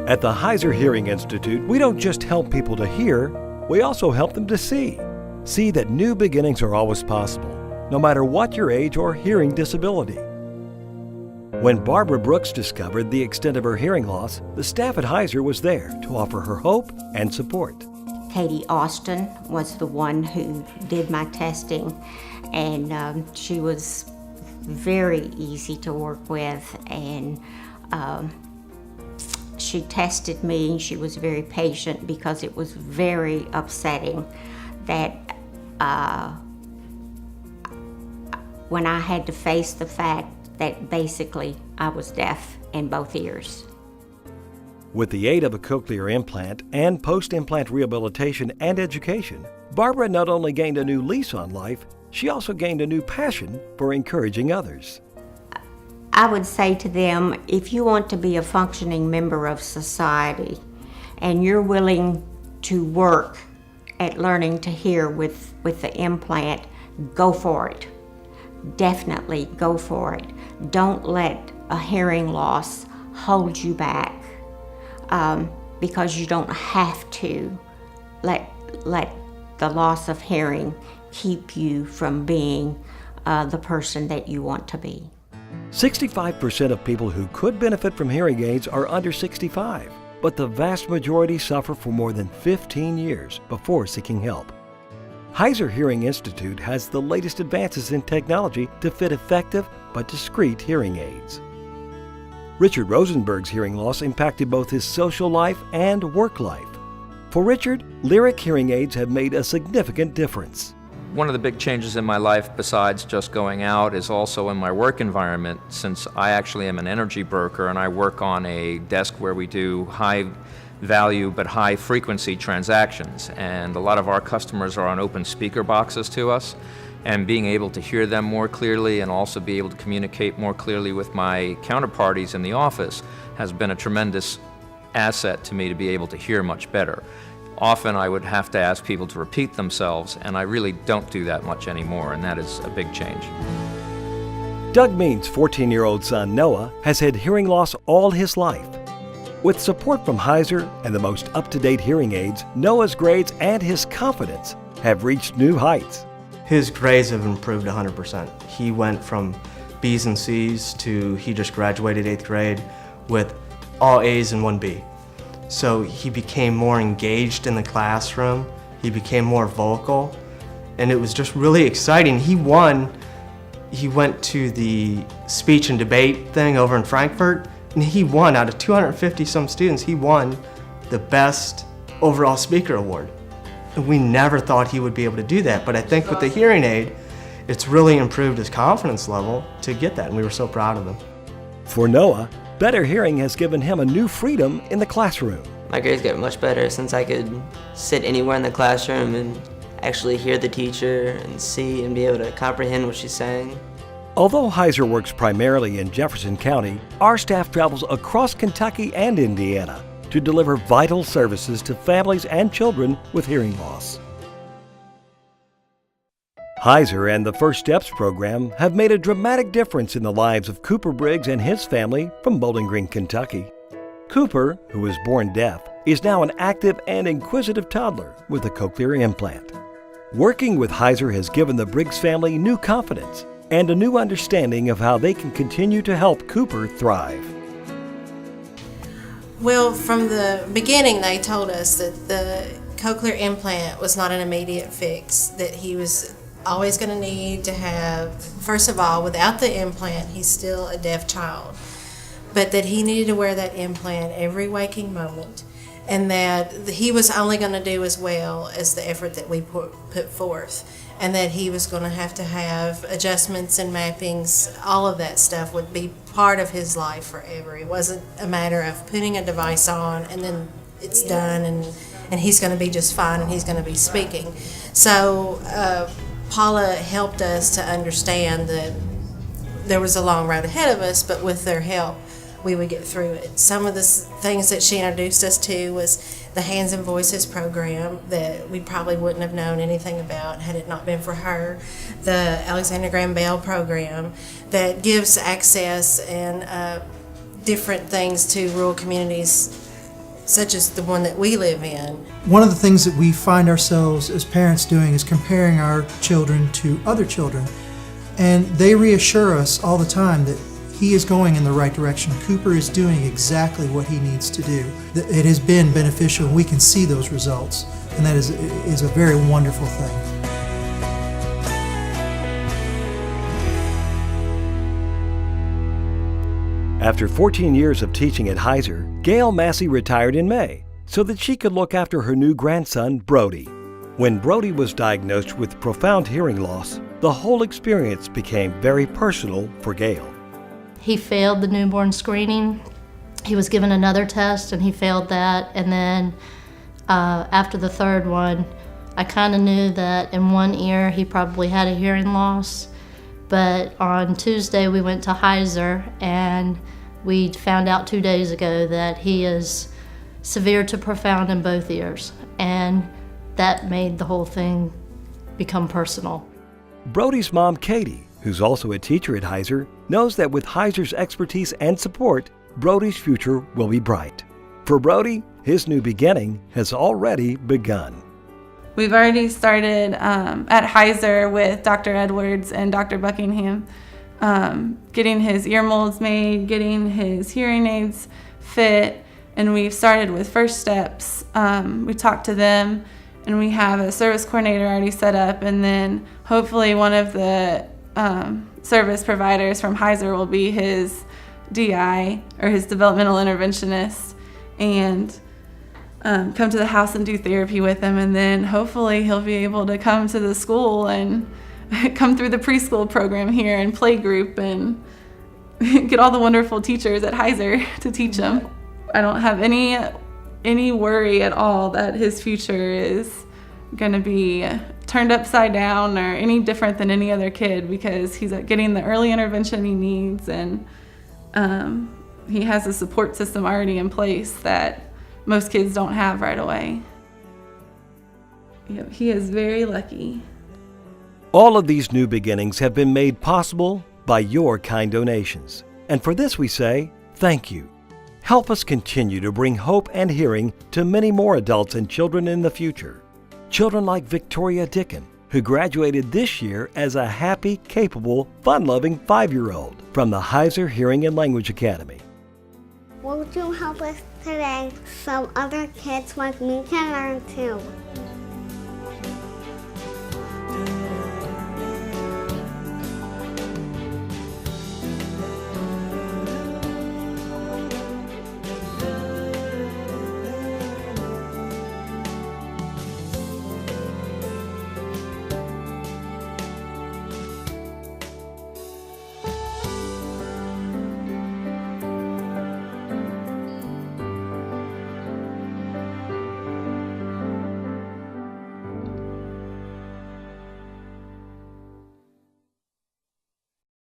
At the Heiser Hearing Institute, we don't just help people to hear, we also help them to see. See that new beginnings are always possible, no matter what your age or hearing disability. When Barbara Brooks discovered the extent of her hearing loss, the staff at Heiser was there to offer her hope and support. Katie Austin was the one who did my testing, and she was very easy to work with, and she tested me, and she was very patient because it was very upsetting that when I had to face the fact that basically I was deaf in both ears. With the aid of a cochlear implant and post-implant rehabilitation and education, Barbara not only gained a new lease on life, she also gained a new passion for encouraging others. I would say to them, if you want to be a functioning member of society and you're willing to work at learning to hear with the implant, go for it. Definitely go for it. Don't let a hearing loss hold you back, because you don't have to let the loss of hearing keep you from being the person that you want to be. 65% of people who could benefit from hearing aids are under 65, but the vast majority suffer for more than 15 years before seeking help. Heiser Hearing Institute has the latest advances in technology to fit effective but discreet hearing aids. Richard Rosenberg's hearing loss impacted both his social life and work life. For Richard, Lyric hearing aids have made a significant difference. One of the big changes in my life, besides just going out, is also in my work environment, since I actually am an energy broker and I work on a desk where we do high value but high frequency transactions, and a lot of our customers are on open speaker boxes to us, and being able to hear them more clearly and also be able to communicate more clearly with my counterparties in the office has been a tremendous asset to me to be able to hear much better. Often I would have to ask people to repeat themselves, and I really don't do that much anymore, and that is a big change. Doug Means' 14-year-old son Noah has had hearing loss all his life. With support from Heiser and the most up-to-date hearing aids, Noah's grades and his confidence have reached new heights. His grades have improved 100%. He went from B's and C's to he just graduated 8th grade with all A's and 1 B. So he became more engaged in the classroom, he became more vocal, and it was just really exciting. He went to the speech and debate thing over in Frankfurt, and he won, out of 250 some students, he won the best overall speaker award. And we never thought he would be able to do that, but I think with the hearing aid, it's really improved his confidence level to get that, and we were so proud of him. For Noah, better hearing has given him a new freedom in the classroom. My grades get much better since I could sit anywhere in the classroom and actually hear the teacher and see and be able to comprehend what she's saying. Although Heiser works primarily in Jefferson County, our staff travels across Kentucky and Indiana to deliver vital services to families and children with hearing loss. Heiser and the First Steps program have made a dramatic difference in the lives of Cooper Briggs and his family from Bowling Green, Kentucky. Cooper, who was born deaf, is now an active and inquisitive toddler with a cochlear implant. Working with Heiser has given the Briggs family new confidence and a new understanding of how they can continue to help Cooper thrive. Well, from the beginning, they told us that the cochlear implant was not an immediate fix, that he was always going to need to have, first of all, without the implant, he's still a deaf child, but that he needed to wear that implant every waking moment, and that he was only going to do as well as the effort that we put forth, and that he was going to have adjustments and mappings. All of that stuff would be part of his life forever. It wasn't a matter of putting a device on and then it's done and he's going to be just fine and he's going to be speaking. So Paula helped us to understand that there was a long road ahead of us, but with their help we would get through it. Some of the things that she introduced us to was the Hands and Voices program that we probably wouldn't have known anything about had it not been for her. The Alexander Graham Bell program that gives access and different things to rural communities such as the one that we live in. One of the things that we find ourselves as parents doing is comparing our children to other children. And they reassure us all the time that he is going in the right direction. Cooper is doing exactly what he needs to do. It has been beneficial. We can see those results. And that is a very wonderful thing. After 14 years of teaching at Heiser, Gail Massey retired in May so that she could look after her new grandson, Brody. When Brody was diagnosed with profound hearing loss, the whole experience became very personal for Gail. He failed the newborn screening. He was given another test and he failed that. And then after the third one, I kind of knew that in one ear he probably had a hearing loss. But on Tuesday we went to Heiser and we found out 2 days ago that he is severe to profound in both ears. And that made the whole thing become personal. Brody's mom, Katie, who's also a teacher at Heiser, knows that with Heiser's expertise and support, Brody's future will be bright. For Brody, his new beginning has already begun. We've already started at Heiser with Dr. Edwards and Dr. Buckingham, getting his ear molds made, getting his hearing aids fit, and we've started with First Steps. We talked to them, and we have a service coordinator already set up, and then hopefully one of the service providers from Heiser will be his DI, or his developmental interventionist, and come to the house and do therapy with him, and then hopefully he'll be able to come to the school and come through the preschool program here and play group and get all the wonderful teachers at Heiser to teach him. I don't have any worry at all that his future is going to be turned upside down or any different than any other kid, because he's getting the early intervention he needs, and he has a support system already in place that most kids don't have right away. He is very lucky. All of these new beginnings have been made possible by your kind donations. And for this we say, thank you. Help us continue to bring hope and hearing to many more adults and children in the future. Children like Victoria Dickin, who graduated this year as a happy, capable, fun-loving 5-year-old from the Heiser Hearing and Language Academy. Won't you help us today so other kids like me can learn too?